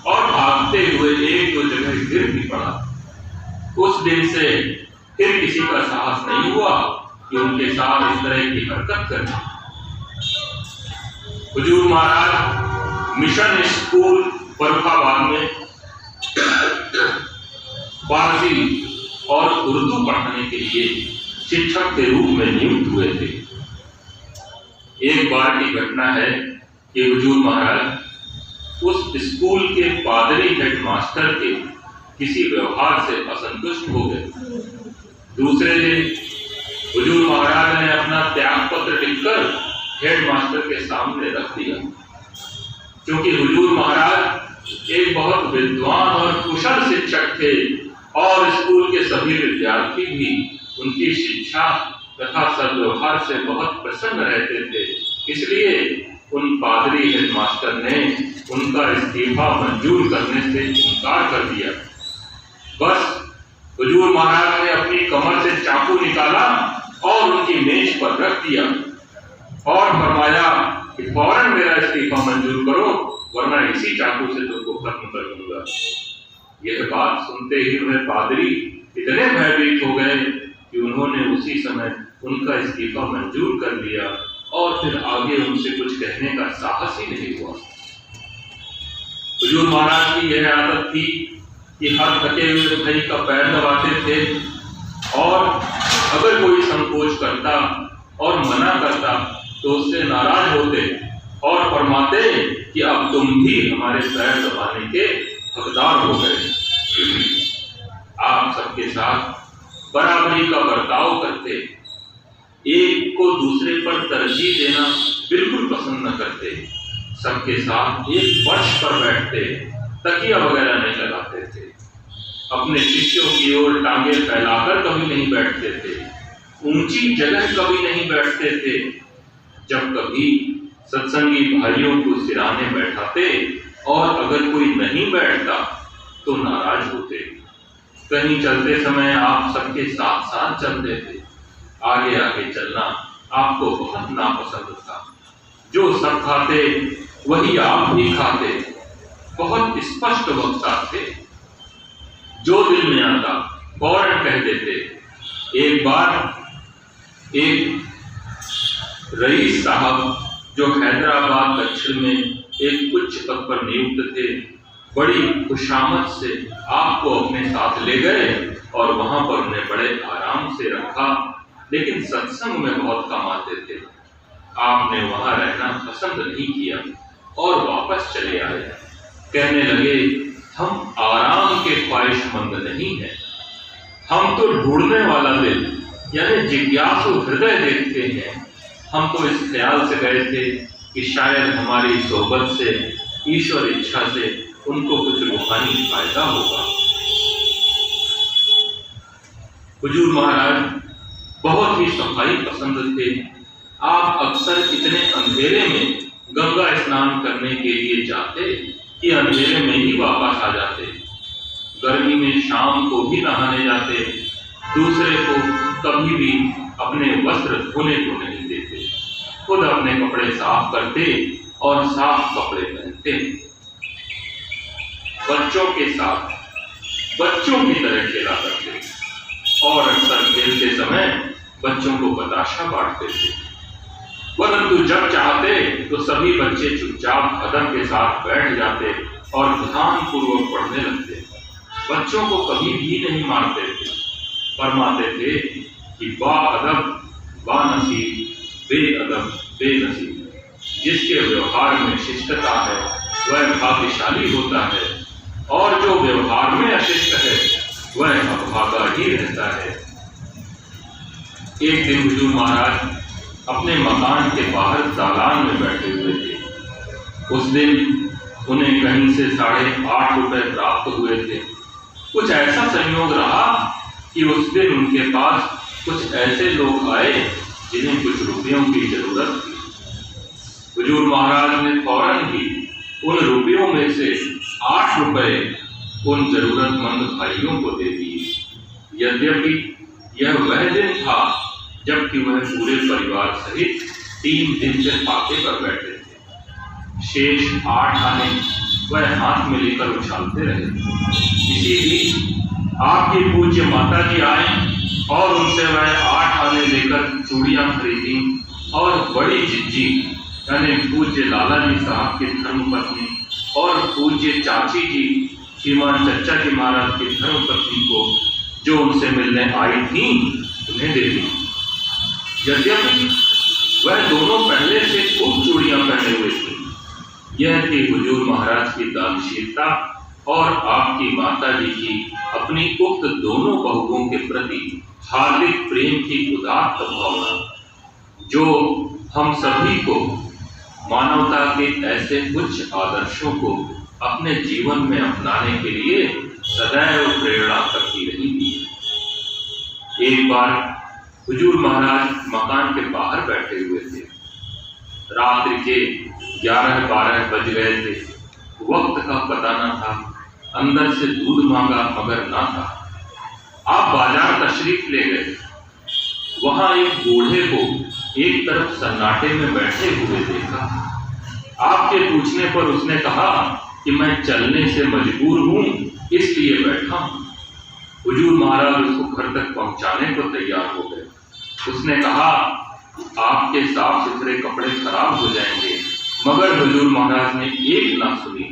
और भागते हुए एक दो जगह गिर भी पड़ा। उस दिन से फिर किसी का साहस नहीं हुआ कि उनके साथ इस तरह की हरकत करनी। हुजूर महाराज मिशन स्कूल फर्रुखाबाद में फारसी और उर्दू पढ़ाने के लिए शिक्षक के रूप में नियुक्त हुए थे। एक बार की घटना है कि हुजूर महाराज उस स्कूल के पादरी हेडमास्टर के किसी व्यवहार से असंतुष्ट हो गए। दूसरे दिन हुजूर महाराज ने अपना त्याग पत्र लिखकर हेडमास्टर के सामने रख दिया। क्योंकि हुजूर महाराज एक बहुत विद्वान और कुशल शिक्षक थे और स्कूल के सभी विद्यार्थी भी उनकी शिक्षा तथा सद्व्यवहार से बहुत प्रसन्न रहते थे, इसलिए उन पादरी हेडमास्टर ने उनका इस्तीफा मंजूर करने से इनकार कर दिया। बस हुजूर महाराज ने अपनी कमर से चाकू निकाला और उनकी मेज पर रख दिया और फरमाया कि फौरन मेरा इस्तीफा मंजूर करो, वरना इसी चाकू से तुमको खत्म कर दूंगा। यह बात सुनते ही वह पादरी इतने भयभीत हो गए कि उन्होंने उसी समय उनका इस्तीफा मंजूर कर लिया और फिर आगे उनसे कुछ कहने का साहस ही नहीं हुआ। हुजूर महाराज की यह आदत थी कि हर थके हुए भाई का पैर दबाते थे और अगर कोई संकोच करता और मना करता तो उससे नाराज होते और फरमाते कि अब तुम भी हमारे पैर दबाने के हकदार हो गए। आप सबके साथ बराबरी का बर्ताव करते, एक को दूसरे पर तरजीह देना बिल्कुल पसंद न करते, सबके साथ एक फर्श पर बैठते, तकिया वगैरह नहीं लगाते थे, अपने शिष्यों की ओर टांगे फैलाकर कभी नहीं बैठते थे, ऊंची जगह कभी नहीं बैठते थे। जब कभी सत्संगी भाइयों को सिराने बैठाते और अगर कोई नहीं बैठता तो नाराज होते। कहीं चलते समय आप सबके साथ साथ चलते थे, आगे आगे चलना आपको बहुत नापसंद था। जो सब खाते वही आप भी खाते, बहुत स्पष्ट वक्ता थे, जो दिल में आता फौरन कह देते। एक बार एक रईस साहब जो हैदराबाद दक्षिण में एक उच्च पद पर नियुक्त थे, बड़ी खुशामद से आपको अपने साथ ले गए और वहां पर उन्हें बड़े आराम से रखा, लेकिन सत्संग में बहुत कम आते थे। आपने वहां रहना पसंद नहीं किया और वापस चले आए। कहने लगे, हम आराम के ख्वाहिशमंद नहीं हैं, हम तो ढूंढने वाला दिल यानी जिज्ञासु हृदय देखते हैं। हम तो इस ख्याल से गए थे कि शायद हमारी सोहबत से, ईश्वर इच्छा से उनको कुछ रूहानी फायदा होगा। हुजूर महाराज बहुत ही सफाई पसंद थे। आप अक्सर इतने अंधेरे में गंगा स्नान करने के लिए जाते कि अंधेरे में ही वापस आ जाते। गर्मी में शाम को भी नहाने जाते, दूसरे को कभी भी अपने वस्त्र धोने को नहीं देते, खुद अपने कपड़े साफ करते और साफ कपड़े पहनते। बच्चों के साथ बच्चों की तरह खेला करते और अक्सर खेलते समय बच्चों को बताशा बांटते थे। परंतु जब चाहते तो सभी बच्चे चुपचाप अदब के साथ बैठ जाते और ध्यानपूर्वक पढ़ने लगते। बच्चों को कभी भी नहीं मारते थे, फरमाते थे कि बाअदब बानसीब, बेअदब बेनसीब। जिसके व्यवहार में शिष्टता है वह भाग्यशाली होता है और जो व्यवहार में अशिष्ट है वह अभागा ही रहता है। एक दिन हुजूर महाराज अपने मकान के बाहर दालान में बैठे हुए थे। उस दिन उन्हें कहीं से 8.5 रुपए प्राप्त हुए थे। कुछ ऐसा संयोग रहा कि उस दिन उनके पास कुछ ऐसे लोग आए जिन्हें कुछ रुपयों की जरूरत थी। हुजूर महाराज ने फौरन ही उन रुपयों में से 8 रुपए उन जरूरतमंद भाइयों को दे दिए। यद्यपि यह वह दिन था जबकि वह पूरे परिवार सहित 3 दिन से फाके पर बैठे थे। शेष 8 आने वह हाथ में लेकर उछालते रहे। इसी बीच आपकी पूज्य माता जी आए और उनसे वह 8 आने लेकर चूड़ियां खरीदी और बड़ी जिज्जी यानी पूज्य लाला जी साहब की धर्मपत्नी और पूज्य चाची जी श्रीमान चच्चा जी महाराज की धर्मपत्नी को जो उनसे मिलने आई थी उन्हें दे दी। यद्यपि वह दोनों पहले से खूब चूड़ियां पहने हुए थे। यह थी हुजूर महाराज की दानशीलता और आपकी माता जी की अपनी उक्त दोनों बहुओं के प्रति हार्दिक प्रेम की उदात्त भावना, जो हम सभी को मानवता के ऐसे उच्च आदर्शों को अपने जीवन में अपनाने के लिए सदैव प्रेरणा करती रही। एक बार हुजूर महाराज मकान के बाहर बैठे हुए थे। रात्रि के 11-12 बज गए थे। वक्त का पता न था। अंदर से दूध मांगा मगर ना था। आप बाजार तशरीफ ले गए। वहां एक बूढ़े को एक तरफ सन्नाटे में बैठे हुए देखा। आपके पूछने पर उसने कहा कि मैं चलने से मजबूर हूं, इसलिए बैठा हूं। हुजूर महाराज उसको घर तक पहुंचाने को तैयार हो गए। उसने कहा आपके साफ सुथरे कपड़े खराब हो जाएंगे, मगर हुजूर महाराज ने एक ना सुनी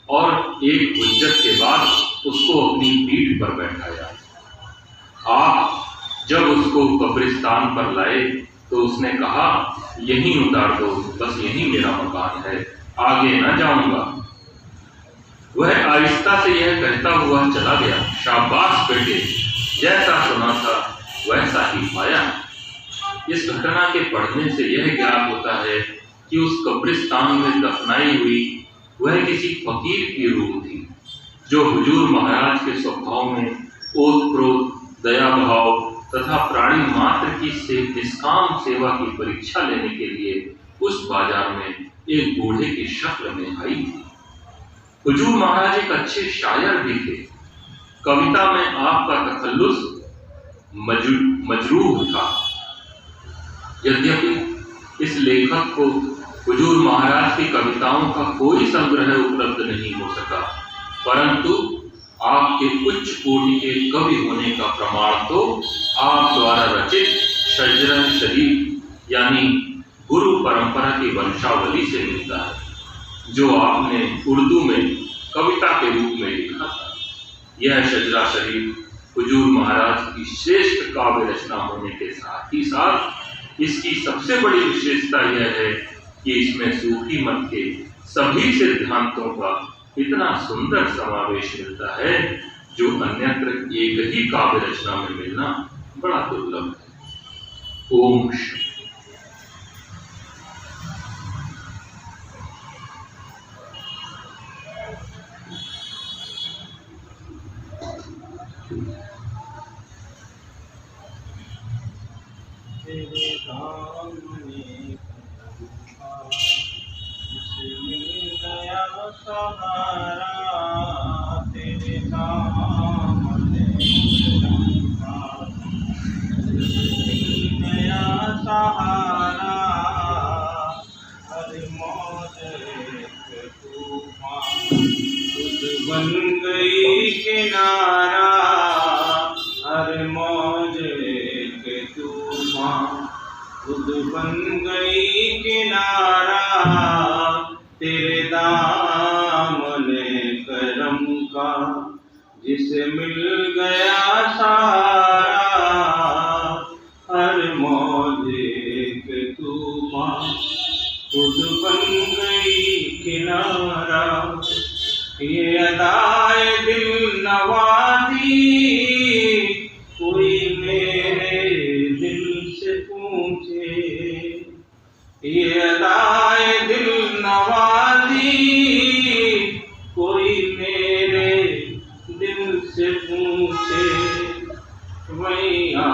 और एक हुज्जत के बाद उसको अपनी पीठ पर बैठाया। आप जब उसको कब्रिस्तान पर लाए तो उसने कहा यहीं उतार दो, बस यहीं मेरा मकान है, आगे न जाऊंगा। वह आहिस्ता से यह कहता हुआ चला गया। शाबाश बेटे, जैसा सुना था वैसा ही पाया। इस घटना के पढ़ने से यह ज्ञात होता है कि उस कब्रिस्तान में दफनाई हुई वह किसी फकीर की रूह थी, जो हुजूर महाराज के स्वभाव में ओतप्रोत, दया भाव तथा प्राणी मात्र की निष्काम सेवा की परीक्षा लेने के लिए उस बाजार में एक बूढ़े की शक्ल में आई थी। हुजूर महाराज एक अच्छे शायर भी थे। कविता में आपका तखल्लुस मजरूह था। यद्यपि इस लेखक को हुजूर महाराज की कविताओं का कोई संग्रह उपलब्ध नहीं हो सका, परंतु आपके उच्च कोटि के कवि होने का प्रमाण तो आप द्वारा रचित शजरा शरीफ यानी गुरु परंपरा की वंशावली से मिलता है, जो आपने उर्दू में कविता के रूप में लिखा था। यह शजरा शरीफ हुजूर महाराज की श्रेष्ठ काव्य रचना होने के साथ ही साथ इसकी सबसे बड़ी विशेषता यह है कि इसमें सूफी मत के सभी सिद्धांतों का इतना सुंदर समावेश मिलता है, जो अन्यत्र एक ही काव्य रचना में मिलना बड़ा दुर्लभ है। ओम शांति। तेरे धाम में गया सहारा, तेरे धाम में गया सहारा, हर मौज एक तूफान खुद बन गई किनारा, हर मौज एक तूफान खुद बन गई किनारा, तेरे दामने करम का जिसे मिल गया सारा, हर मौज एक तूफान खुद बन गई किनारा। ये अदाए दिल नवाजी कोई मेरे दिल से पूछे, ये अदाए दिल नवाजी कोई मेरे दिल से पूछे, वहीं आ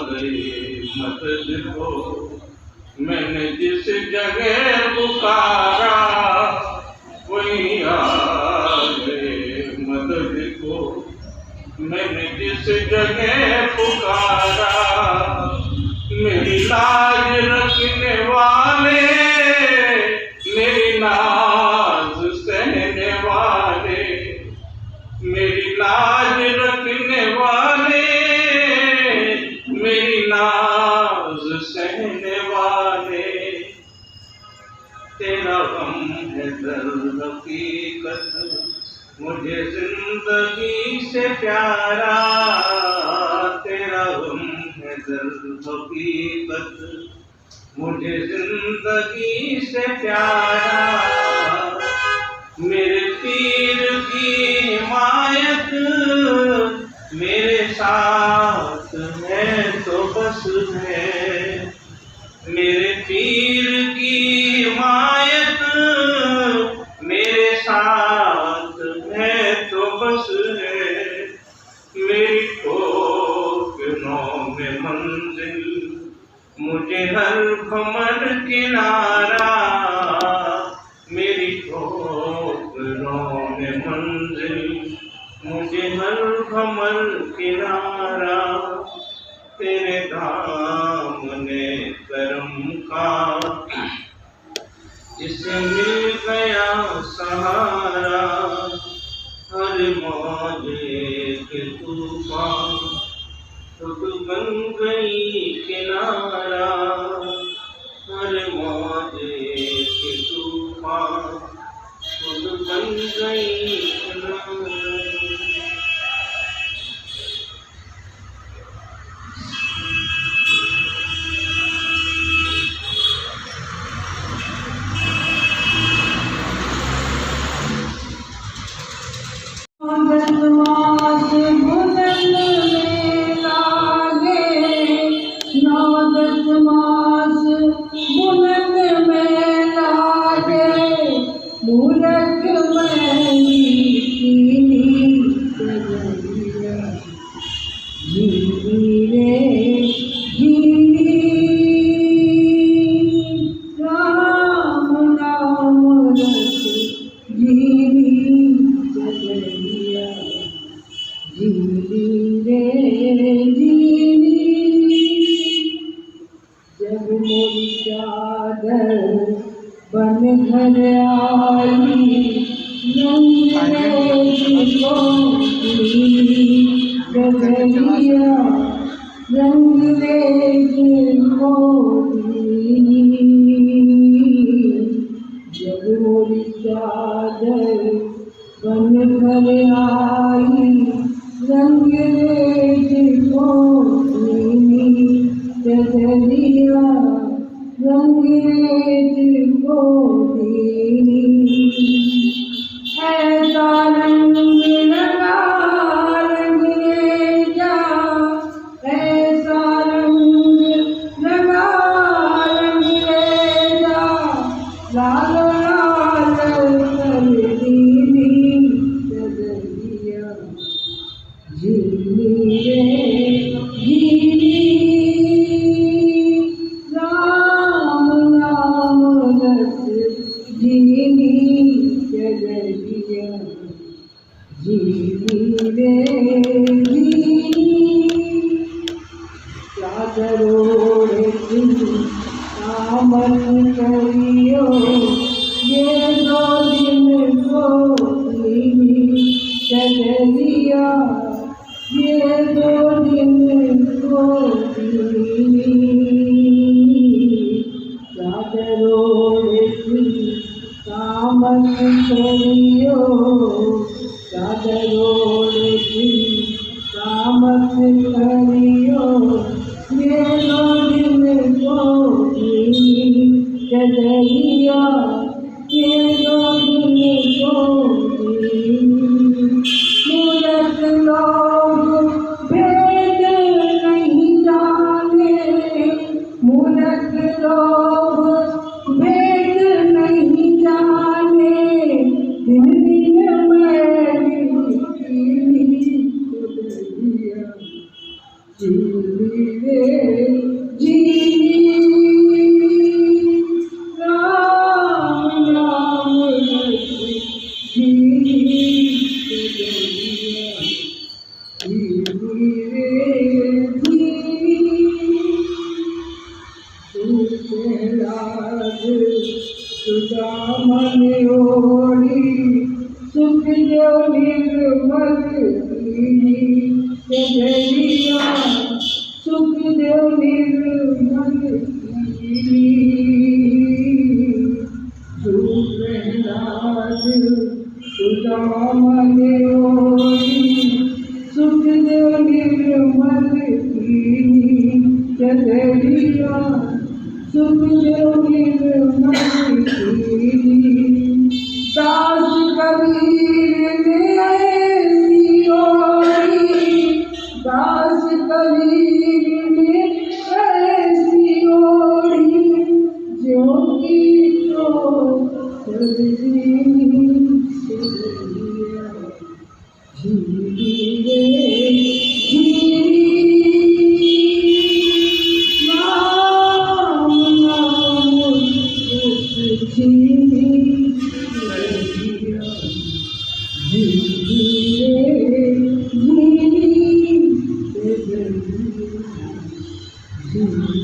गए मदद को मैंने जिस जगह पुकारा, वहीं आ गए मदद मैंने जिस जगह पुकारा, मेरी लाज रखने वाले, मेरी नाज सहने वाले, मेरी लाज रखने वाले, मेरी नाज सहने वाले। तेरा गम है दर्द हकीकत, मुझे जिंदगी से प्यारा। तेरा गम है दर्द हकीकत, मुझे जिंदगी से प्यारा। मेरे पीर की हिमायत मेरे साथ है तो बस है, मेरे पीर की हिमायत मेरे साथ है तो बस है। मेरी ठोकरों में मंजिल, मुझे हर भंवर किनारा। मेरी ठोकरों में मंजिल, मुझे हर भंवर किनारा। तेरे दामने करम का जिसे मिल गया सहारा। हर मौजे के तूफान खुद बन गई किनारा। हर मौजे के तूफान खुद बन गई किनारा। जब मेरी चादर बन घर आई, गगरिया रंगरेज मोती। जब मेरी चादर बन घर आई, रंगरेज मोती। गगरिया रंगरेज मोती। ऐसा रंग लगा रंगरेजा, ऐसा रंग लगा रंगरेजा। लाल लाल कर दीनी गगरिया, झीली रे झीली। राम नाम रस झीली गगरिया, झीली रे झीली। चादर ओढ़े तुम सामन करियो, ये दो दिन को गगरिया, ये दो दिन को चादर ओढ़े तुम सामन करियो, चादर ओढ़े तुम सामन करियो। ये दो दिन को गगरिया, ये दो दिन को। मूरख लोग भेद नहीं जाने, मूरख लोग भेद नहीं जाने। दिन सुदामन ओढ़ी सुख जो निर्मल कीनी कजरिया सुख जो निर्मल कीनी जो प्रहलाद सुदामन ओढ़ी सुख जो निर्मल कीनी कजरिया सुख जो निर्मल कीनी दास कबीर ने ऐसी ओढ़ी दास कबीर ने ऐसी ओढ़ी जो की तो